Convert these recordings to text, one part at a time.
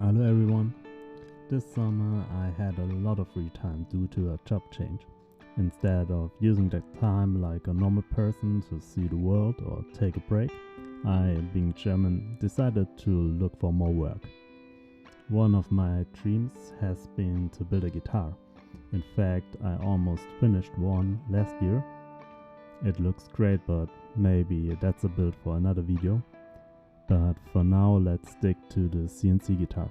Hello everyone. This summer I had a lot of free time due to a job change. Instead of using that time like a normal person to see the world or take a break, I, being German, decided to look for more work. One of my dreams has been to build a guitar. In fact, I almost finished one last year. It looks great, but maybe that's a build for another video. But for now, let's stick to the CNC guitar.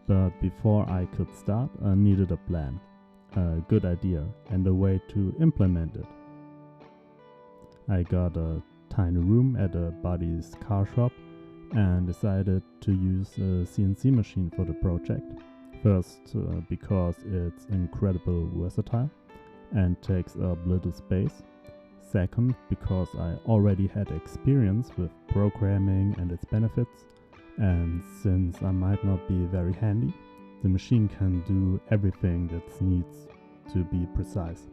But before I could start, I needed a plan, a good idea, and a way to implement it. I got a tiny room at a buddy's car shop and decided to use a CNC machine for the project. First, because it's incredibly versatile and takes up little space. Second, because I already had experience with programming and its benefits, and since I might not be very handy, the machine can do everything that needs to be precise.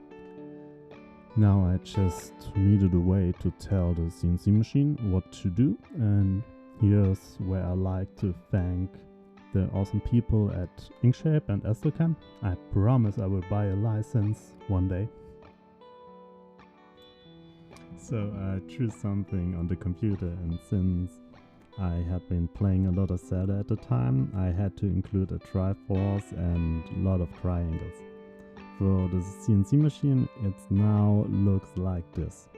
Now I just needed a way to tell the CNC machine what to do, and here's where I like to thank the awesome people at Inkscape and Estelcam. I promise I will buy a license one day. So I choose something on the computer, and since I had been playing a lot of Zelda at the time, I had to include a Triforce and a lot of triangles. For the CNC machine, it now looks like this.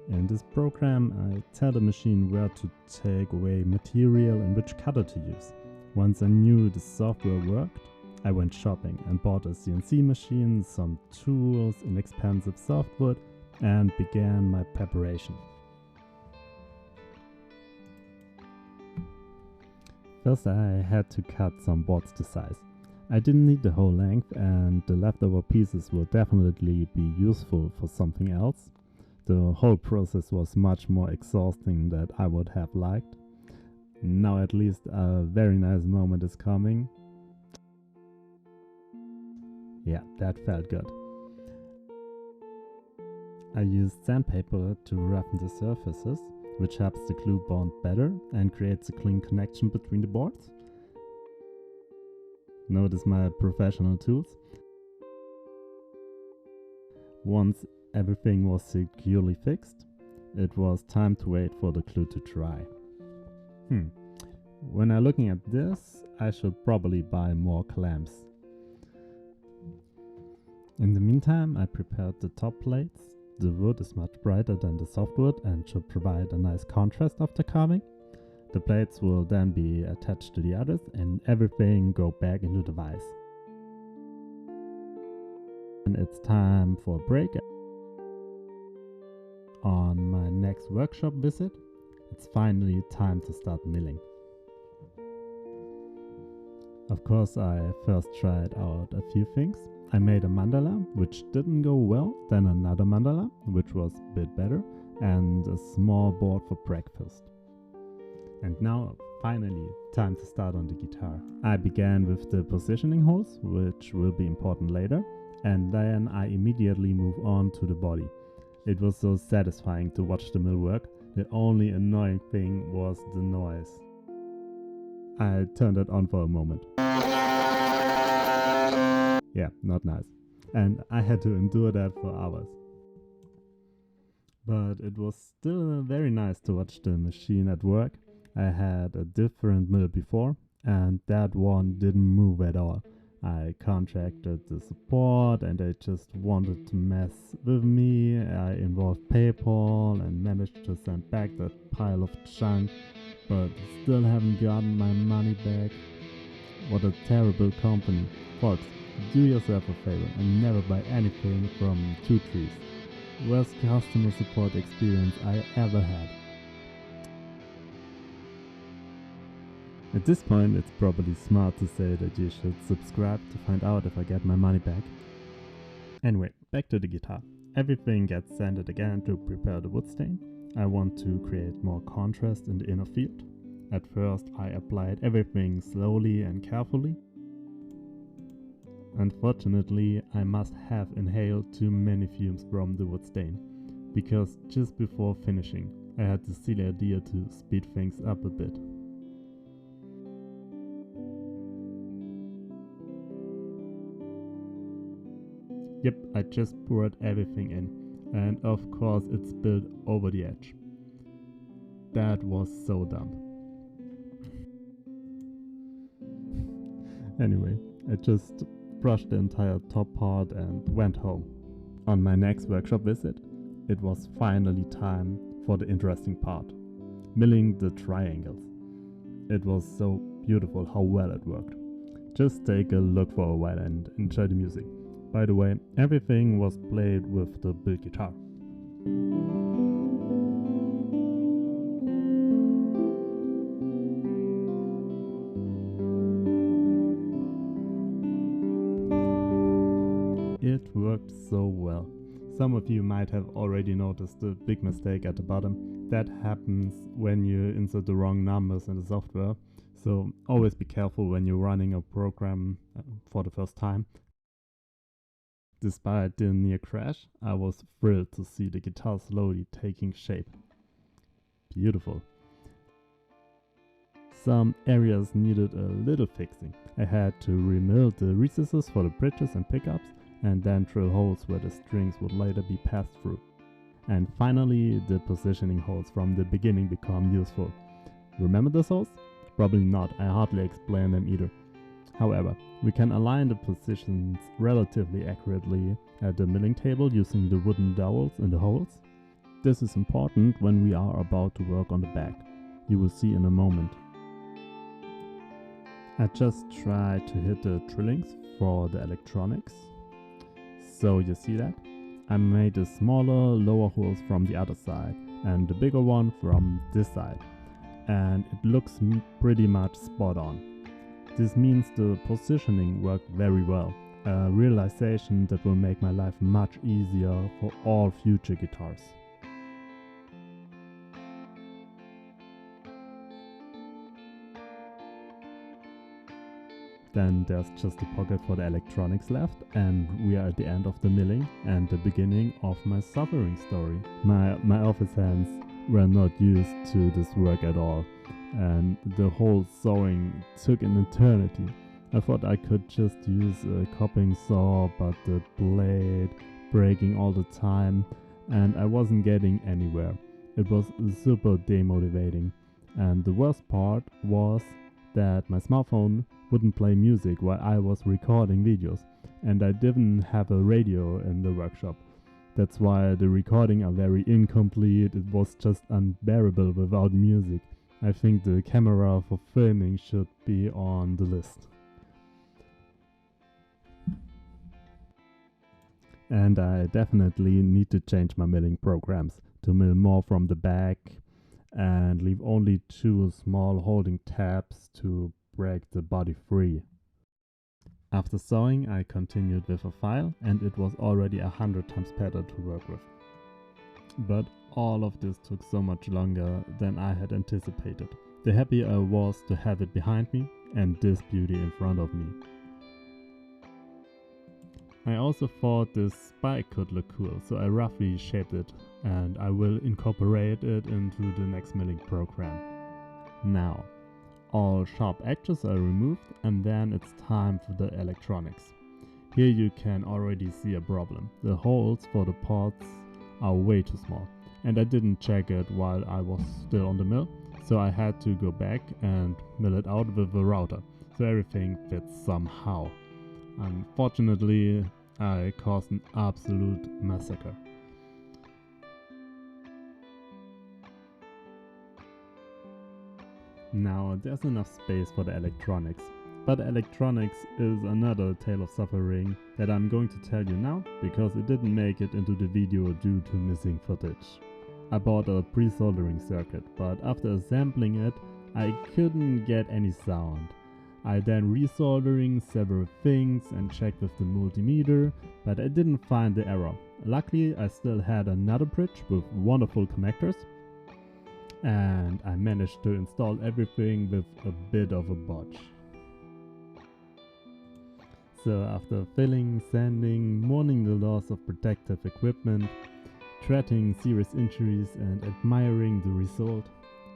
In this program, I tell the machine where to take away material and which cutter to use. Once I knew the software worked, I went shopping and bought a CNC machine, some tools, inexpensive software, and began my preparation. First I had to cut some boards to size. I didn't need the whole length, and the leftover pieces will definitely be useful for something else. The whole process was much more exhausting than I would have liked. Now at least a very nice moment is coming. Yeah, that felt good. I used sandpaper to roughen the surfaces, which helps the glue bond better and creates a clean connection between the boards. Notice my professional tools. Once everything was securely fixed, it was time to wait for the glue to dry. When I'm looking at this, I should probably buy more clamps. In the meantime, I prepared the top plates. The wood is much brighter than the softwood and should provide a nice contrast after carving. The plates will then be attached to the others and everything go back into the vise. And it's time for a break. On my next workshop visit, it's finally time to start milling. Of course, I first tried out a few things. I made a mandala, which didn't go well, then another mandala, which was a bit better, and a small board for breakfast. And now, finally, time to start on the guitar. I began with the positioning holes, which will be important later, and then I immediately move on to the body. It was so satisfying to watch the mill work. The only annoying thing was the noise. I turned it on for a moment. Yeah, not nice. And I had to endure that for hours. But it was still very nice to watch the machine at work. I had a different mill before, and that one didn't move at all. I contacted the support and they just wanted to mess with me. I involved PayPal and managed to send back that pile of junk, but still haven't gotten my money back. What a terrible company. Folks, do yourself a favor and never buy anything from Two Trees. Worst customer support experience I ever had. At this point, it's probably smart to say that you should subscribe to find out if I get my money back. Anyway, back to the guitar. Everything gets sanded again to prepare the wood stain. I want to create more contrast in the inner field. At first, I applied everything slowly and carefully. Unfortunately, I must have inhaled too many fumes from the wood stain, because just before finishing, I had the silly idea to speed things up a bit. Yep, I just poured everything in, and of course it spilled over the edge. That was so dumb. Anyway, I just brushed the entire top part and went home. On my next workshop visit, it was finally time for the interesting part, milling the triangles. It was so beautiful how well it worked. Just take a look for a while and enjoy the music. By the way, everything was played with the built guitar. It worked so well. Some of you might have already noticed the big mistake at the bottom. That happens when you insert the wrong numbers in the software. So always be careful when you're running a program for the first time. Despite the near crash, I was thrilled to see the guitar slowly taking shape. Beautiful. Some areas needed a little fixing. I had to remill the recesses for the bridges and pickups, and then drill holes where the strings would later be passed through. And finally, the positioning holes from the beginning become useful. Remember those holes? Probably not, I hardly explained them either. However, we can align the positions relatively accurately at the milling table using the wooden dowels in the holes. This is important when we are about to work on the back. You will see in a moment. I just tried to hit the drillings for the electronics. So you see that? I made the smaller lower holes from the other side and the bigger one from this side. And it looks pretty much spot on. This means the positioning worked very well. A realization that will make my life much easier for all future guitars. Then there's just a pocket for the electronics left, and we are at the end of the milling and the beginning of my suffering story. My office hands were not used to this work at all, and the whole sewing took an eternity. I thought I could just use a coping saw, but the blade breaking all the time, and I wasn't getting anywhere. It was super demotivating, and the worst part was that my smartphone wouldn't play music while I was recording videos, and I didn't have a radio in the workshop. That's why the recording are very incomplete. It was just unbearable without music. I think the camera for filming should be on the list. And I definitely need to change my milling programs to mill more from the back and leave only 2 small holding tabs to break the body free. After sewing, I continued with a file, and it was already 100 times better to work with. But all of this took so much longer than I had anticipated. The happier I was to have it behind me and this beauty in front of me. I also thought this spike could look cool, so I roughly shaped it, and I will incorporate it into the next milling program. Now, all sharp edges are removed, and then it's time for the electronics. Here you can already see a problem. The holes for the ports are way too small, and I didn't check it while I was still on the mill, so I had to go back and mill it out with a router, so everything fits somehow. Unfortunately, I caused an absolute massacre. Now there's enough space for the electronics, but electronics is another tale of suffering that I'm going to tell you now because it didn't make it into the video due to missing footage. I bought a pre-soldering circuit, but after assembling it, I couldn't get any sound. I then resoldering several things and checked with the multimeter, but I didn't find the error. Luckily, I still had another bridge with wonderful connectors, and I managed to install everything with a bit of a botch. So after filling, sanding, mourning the loss of protective equipment, treating serious injuries and admiring the result,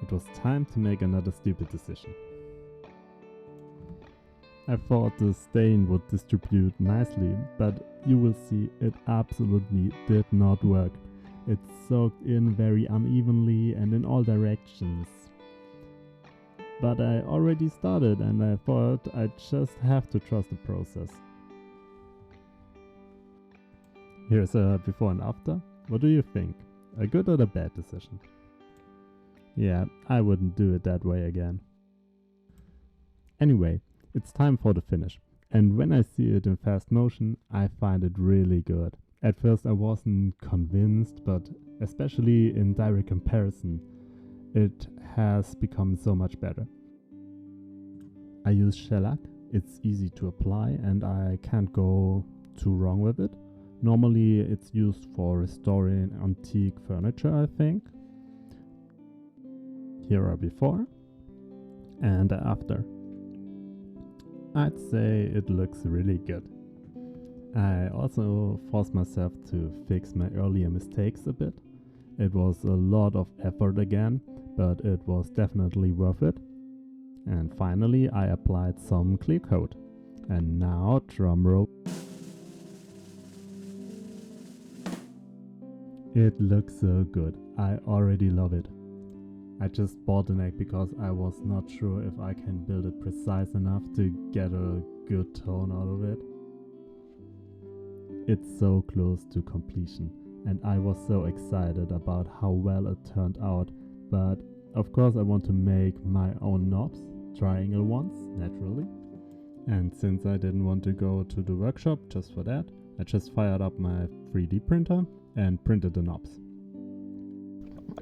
it was time to make another stupid decision. I thought the stain would distribute nicely, but you will see it absolutely did not work. It soaked in very unevenly and in all directions. But I already started and I thought I just have to trust the process. Here's a before and after. What do you think? A good or a bad decision? Yeah, I wouldn't do it that way again. Anyway, it's time for the finish. And when I see it in fast motion, I find it really good. At first I wasn't convinced, but especially in direct comparison, it has become so much better. I use shellac, it's easy to apply and I can't go too wrong with it. Normally it's used for restoring antique furniture, I think. Here are before and after. I'd say it looks really good. I also forced myself to fix my earlier mistakes a bit. It was a lot of effort again, but it was definitely worth it. And finally I applied some clear coat. And now drumroll. It looks so good. I already love it. I just bought the neck because I was not sure if I can build it precise enough to get a good tone out of it. It's so close to completion and I was so excited about how well it turned out, but of course I want to make my own knobs, triangle ones, naturally. And since I didn't want to go to the workshop just for that, I just fired up my 3D printer and printed the knobs.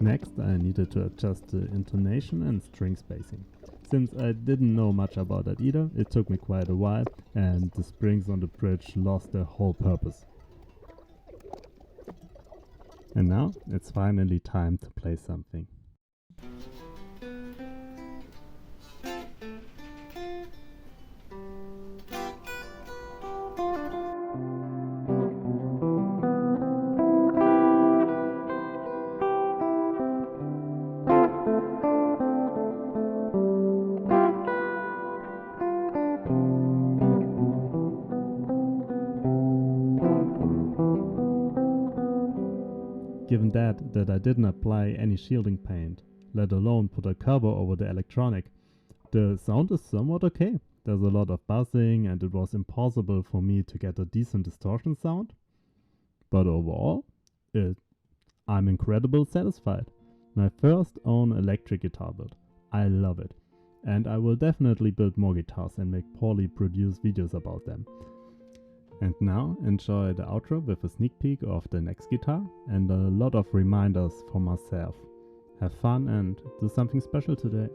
Next, I needed to adjust the intonation and string spacing. Since I didn't know much about that either, it took me quite a while and the springs on the bridge lost their whole purpose. And now it's finally time to play something. Given that I didn't apply any shielding paint, let alone put a cover over the electronic, the sound is somewhat okay. There's a lot of buzzing and it was impossible for me to get a decent distortion sound. But overall, I'm incredibly satisfied. My first own electric guitar build. I love it. And I will definitely build more guitars and make poorly produced videos about them. And now enjoy the outro with a sneak peek of the next guitar and a lot of reminders for myself. Have fun and do something special today.